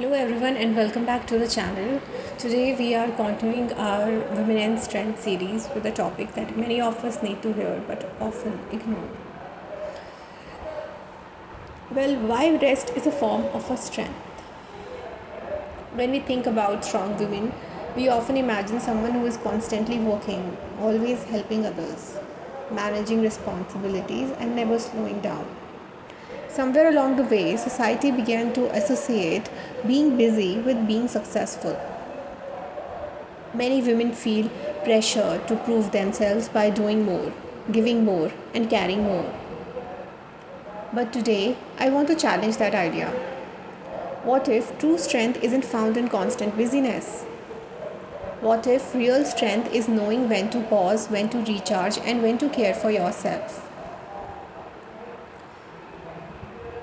Hello everyone and welcome back to the channel. Today we are continuing our Women and Strength series with a topic that many of us need to hear but often ignore. Well, why rest is a form of a strength. When we think about strong women, we often imagine someone who is constantly working, always helping others, managing responsibilities and never slowing down. Somewhere along the way, society began to associate being busy with being successful. Many women feel pressure to prove themselves by doing more, giving more, and carrying more. But today, I want to challenge that idea. What if true strength isn't found in constant busyness? What if real strength is knowing when to pause, when to recharge, and when to care for yourself?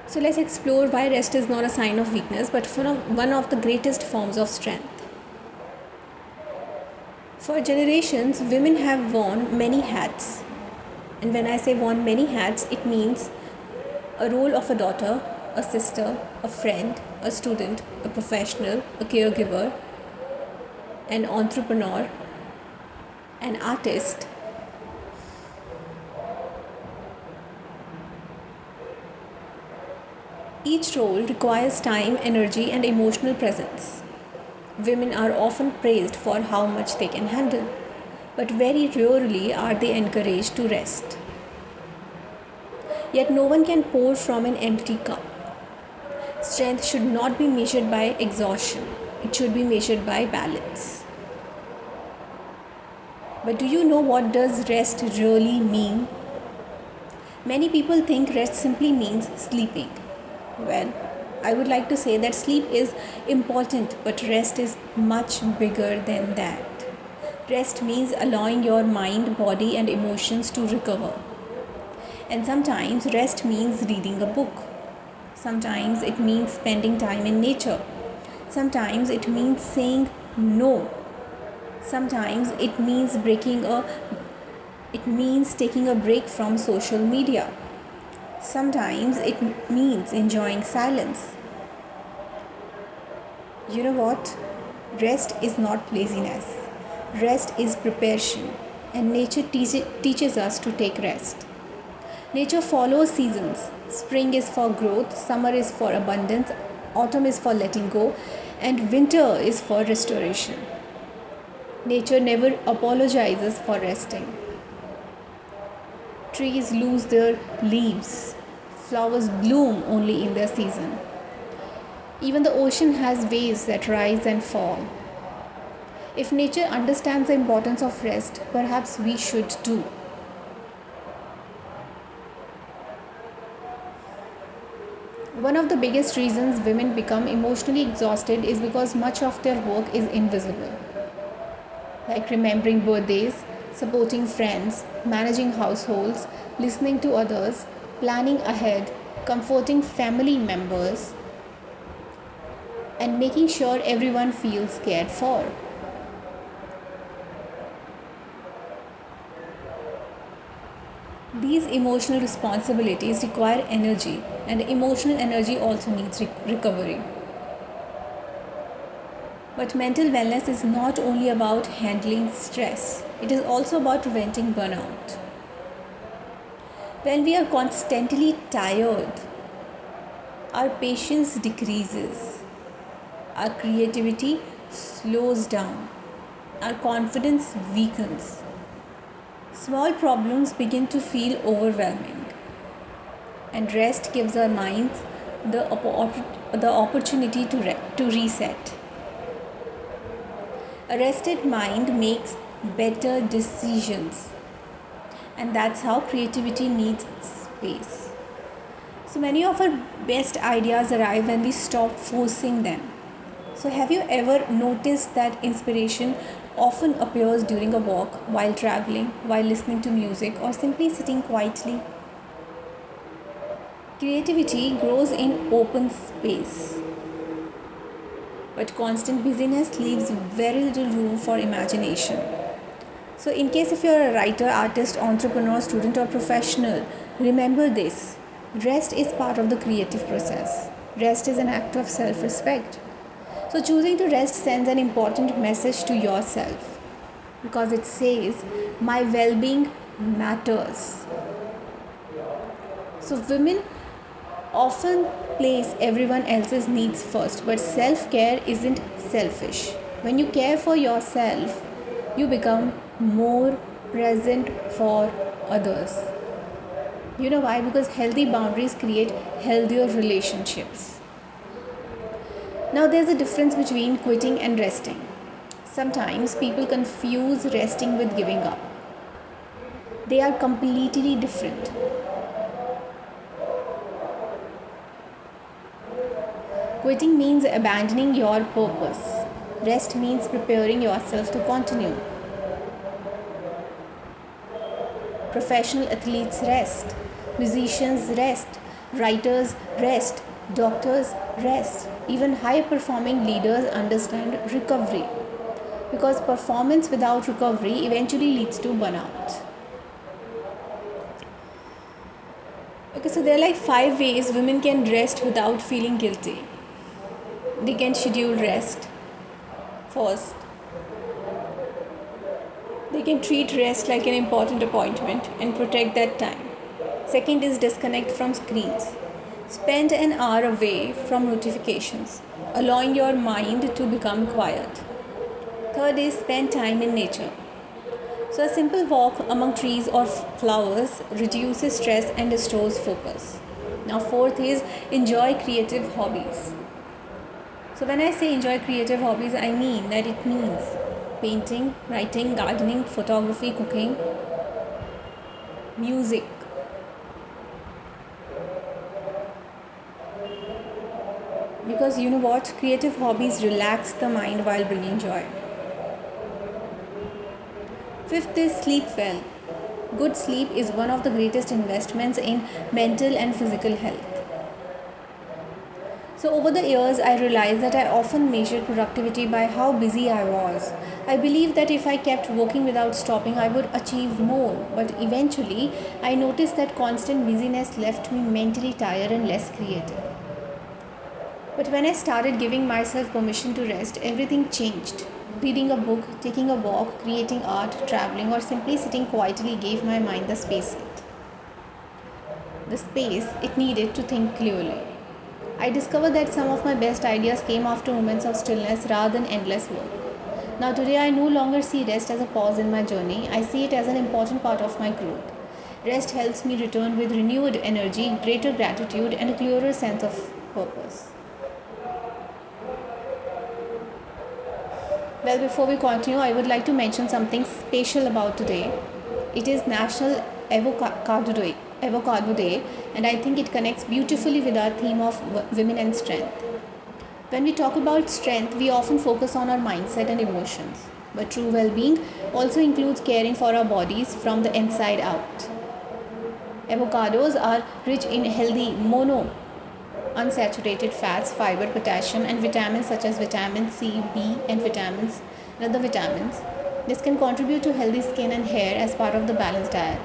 So let's explore why rest is not a sign of weakness but one of the greatest forms of strength. For generations, women have worn many hats. And when I say worn many hats, it means a role of a daughter, a sister, a friend, a student, a professional, a caregiver, an entrepreneur, an artist. Each role requires time, energy, and emotional presence. Women are often praised for how much they can handle, but very rarely are they encouraged to rest. Yet no one can pour from an empty cup. Strength should not be measured by exhaustion, it should be measured by balance. But do you know what does rest really mean? Many people think rest simply means sleeping. Well, I would like to say that sleep is important, but rest is much bigger than that. Rest means allowing your mind, body, and emotions to recover. And sometimes rest means reading a book. Sometimes it means spending time in nature. Sometimes it means saying no. Sometimes it means taking a break from social media. Sometimes it means enjoying silence. You know what? Rest is not laziness. Rest is preparation. And nature teaches us to take rest. Nature follows seasons. Spring is for growth, summer is for abundance, autumn is for letting go, and winter is for restoration. Nature never apologizes for resting. Trees lose their leaves. Flowers bloom only in their season. Even the ocean has waves that rise and fall. If nature understands the importance of rest, perhaps we should too. One of the biggest reasons women become emotionally exhausted is because much of their work is invisible. Like remembering birthdays, supporting friends, managing households, listening to others, planning ahead, comforting family members, and making sure everyone feels cared for. These emotional responsibilities require energy, and emotional energy also needs recovery. But mental wellness is not only about handling stress, it is also about preventing burnout. When we are constantly tired, our patience decreases, our creativity slows down, our confidence weakens. Small problems begin to feel overwhelming, and rest gives our minds the opportunity to reset. A rested mind makes better decisions, and that's how creativity needs space. So many of our best ideas arrive when we stop forcing them. So, have you ever noticed that inspiration often appears during a walk, while traveling, while listening to music, or simply sitting quietly? Creativity grows in open space, but constant busyness leaves very little room for imagination. So, in case if you're a writer, artist, entrepreneur, student, or professional, remember this: rest is part of the creative process. Rest is an act of self respect. So, choosing to rest sends an important message to yourself because it says, my well being matters. So, women often place everyone else's needs first, but self care isn't selfish. When you care for yourself, you become more present for others. You know why? Because healthy boundaries create healthier relationships. Now, there's a difference between quitting and resting. Sometimes people confuse resting with giving up. They are completely different. Quitting means abandoning your purpose. Rest means preparing yourself to continue. Professional athletes rest, musicians rest, writers rest, doctors rest. Even high performing leaders understand recovery because performance without recovery eventually leads to burnout. Okay, so there are like 5 ways women can rest without feeling guilty. They can schedule rest. First, they can treat rest like an important appointment and protect that time. Second is disconnect from screens. Spend an hour away from notifications, allowing your mind to become quiet. Third is spend time in nature. So, a simple walk among trees or flowers reduces stress and restores focus. Now, fourth is enjoy creative hobbies. So, when I say enjoy creative hobbies, I mean that it means painting, writing, gardening, photography, cooking, music. Because you know what? Creative hobbies relax the mind while bringing joy. Fifth is sleep well. Good sleep is one of the greatest investments in mental and physical health. So, over the years, I realized that I often measured productivity by how busy I was. I believed that if I kept working without stopping, I would achieve more. But eventually, I noticed that constant busyness left me mentally tired and less creative. But when I started giving myself permission to rest, everything changed. Reading a book, taking a walk, creating art, traveling, or simply sitting quietly gave my mind the space it needed to think clearly. I discovered that some of my best ideas came after moments of stillness rather than endless work. Now, today, I no longer see rest as a pause in my journey, I see it as an important part of my growth. Rest helps me return with renewed energy, greater gratitude, and a clearer sense of purpose. Well, before we continue, I would like to mention something special about today. It is National Avocado Day, and I think it connects beautifully with our theme of women and strength. When we talk about strength, we often focus on our mindset and emotions. But true well being also includes caring for our bodies from the inside out. Avocados are rich in healthy unsaturated fats, fiber, potassium, and vitamins such as vitamin C, B, and vitamins and other vitamins. This can contribute to healthy skin and hair as part of the balanced diet.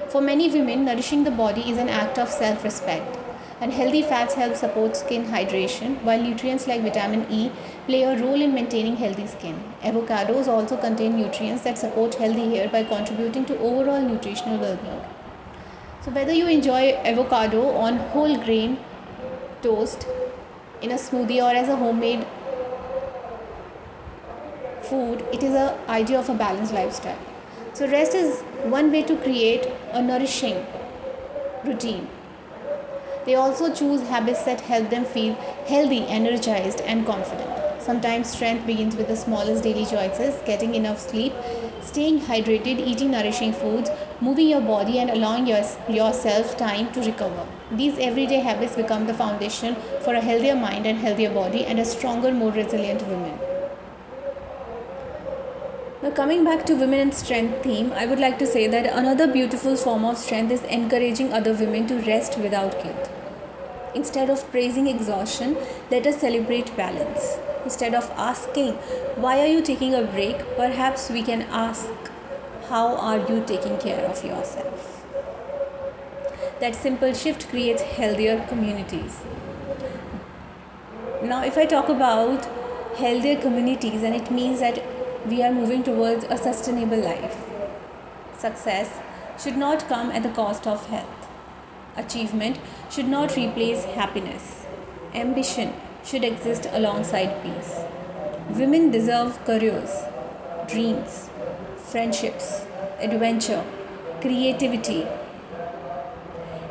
For many women, nourishing the body is an act of self respect, and healthy fats help support skin hydration, while nutrients like vitamin E play a role in maintaining healthy skin. Avocados also contain nutrients that support healthy hair by contributing to overall nutritional well being. So, whether you enjoy avocado on whole grain toast, in a smoothie, or as a homemade food, it is an idea of a balanced lifestyle. So, rest is one way to create a nourishing routine. They also choose habits that help them feel healthy, energized, and confident. Sometimes strength begins with the smallest daily choices: getting enough sleep, staying hydrated, eating nourishing foods, moving your body, and allowing yourself time to recover. These everyday habits become the foundation for a healthier mind and healthier body and a stronger, more resilient woman. Now, coming back to women and strength theme, I would like to say that another beautiful form of strength is encouraging other women to rest without guilt. Instead of praising exhaustion, let us celebrate balance. Instead of asking, why are you taking a break? Perhaps we can ask, how are you taking care of yourself? That simple shift creates healthier communities. Now, if I talk about healthier communities, and it means that we are moving towards a sustainable life. Success should not come at the cost of health. Achievement should not replace happiness. Ambition should exist alongside peace. Women deserve careers, dreams, friendships, adventure, creativity,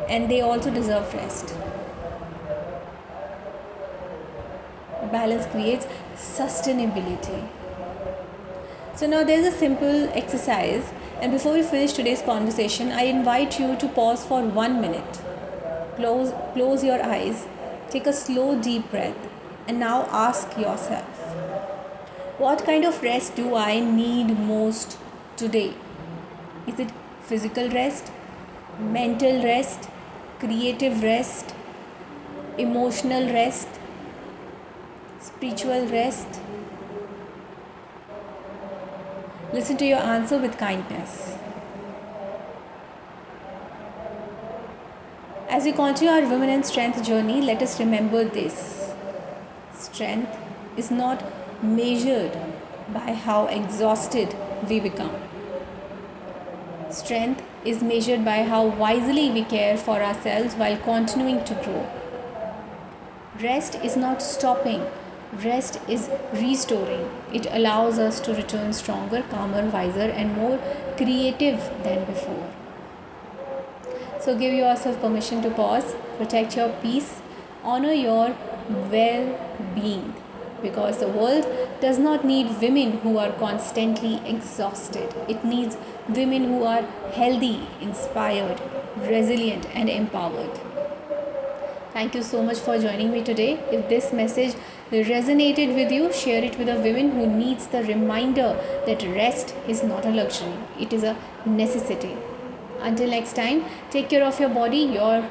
and they also deserve rest. Balance creates sustainability. So now there's a simple exercise, and before we finish today's conversation, I invite you to pause for 1 minute. Close your eyes, take a slow deep breath, and now ask yourself, what kind of rest do I need most today? Is it physical rest, mental rest, creative rest, emotional rest, spiritual rest? Listen to your answer with kindness. As we continue our Women and Strength journey, let us remember this: strength is not measured by how exhausted we become. Strength is measured by how wisely we care for ourselves while continuing to grow. Rest is not stopping, rest is restoring. It allows us to return stronger, calmer, wiser, and more creative than before. So give yourself permission to pause, protect your peace, honor your well being, because the world does not need women who are constantly exhausted. It needs women who are healthy, inspired, resilient, and empowered. Thank you so much for joining me today. If this message resonated with you, share it with a woman who needs the reminder that rest is not a luxury, it is a necessity. Until next time, take care of your body, your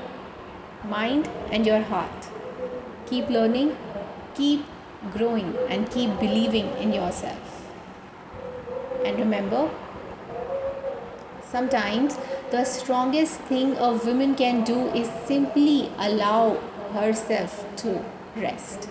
mind, and your heart. Keep learning, keep growing, and keep believing in yourself. And remember, sometimes the strongest thing a woman can do is simply allow herself to rest.